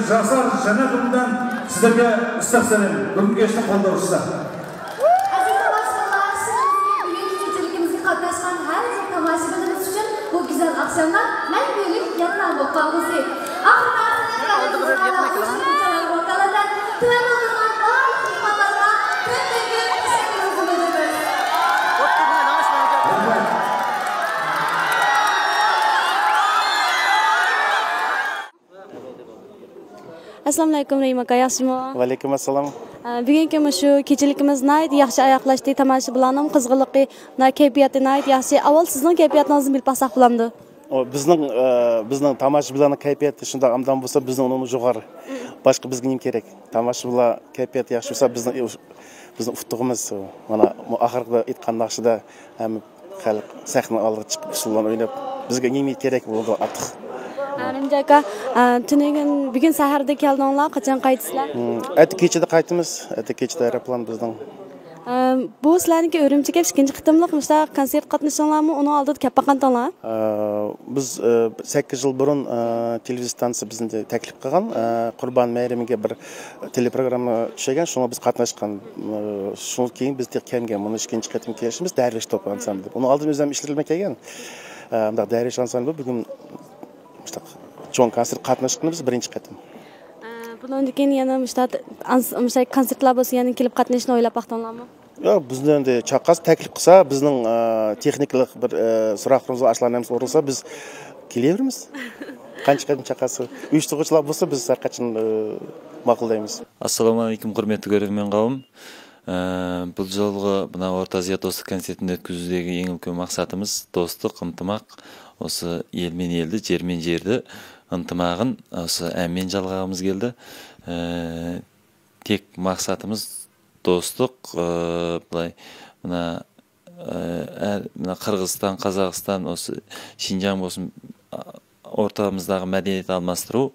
Жасар жаңа күннен сіздерге ыстық сәлем. Бүгінгі кештің қолдаушысы. Aziz tamашalar, sizin büyük gecelikimizde katlaşan her bir tamашalarınız için bu güzel akşamlar ben büyük yanına bakmamızı. Assalomu alaykum Raymaka, yaxshimi? Va alaykum assalom. Bugungi shu kechilikimiz nihoyat yaxshi oyoqlashdi. Tomoshabinlarning qizg'inligi, kayfiyati nihoyat yaxshi. Avval sizning kayfiyatingizni bilib olsak bo'lamdi. Bizning tomoshabinlarning kayfiyati shunday amdan bo'lsa, bizning undan jo'g'ari. Boshqa bizga nima kerak? Tomoshabinlar kayfiyati yaxshi bo'lsa, bizning uftig'imiz mana oxirida aytgandaqshida ham xalq sahna oldiga chiqib usullarni o'ynab, bizga nima kerak bo'ldi atiq. Arimjaka, bugun saharda keldinglar, qachon qaytsizlar? Ati kechida qaytamiz. Ati kechida aeroplan bizning. Bu sizlarniki Urumchiga ikkinchi qitimliq mushtaq konsert qatnashinglarmi? Uni oldida kelib baqandinglar? Biz 8 yil burun televiziya stansiyasi bizni taklif qilgan, Qurbon bayramiga bir teleprogramma tushagan, shunga biz qatnashgan. Shundan keyin biz kelgan, buni ikkinchi qitim kelishimiz Darvish Top ansambli. Uni oldin o'zim ishlatib kelgan. Bunda Darvish ansambli bugun cho'ng konsert qatnashganimiz birinchi qatim. Bundan keyin yana mushtaq konsertlar bo'lsa, yana kelib qatnashni o'ylab baqdinglarmi? Yo'q, bizni endi chaqas taklif qilsa, bizning texnikalik bir so'roqlarimizni ashlarimiz o'rilsa, biz kelaveramiz. Qancha qatim chaqasi uyushtiruvchilar bo'lsa, biz har qachon ma'qullaymiz. Assalomu alaykum, hurmatli ko'ruvchi qavm. Bu jolg'i buna O'rta Osiyo do'stlik konsertini o'tkazishdagi eng ulkan maqsadimiz do'stlik, intimaq. Осы елмен елді, жермен жерді ынтымағын осы әммен жалғағымыз келді. Тек мақсатымыз достық, былай мына Қырғызстан, Қазақстан, осы Шинжаң болсын ортамыздағы мәдениет алмастыру.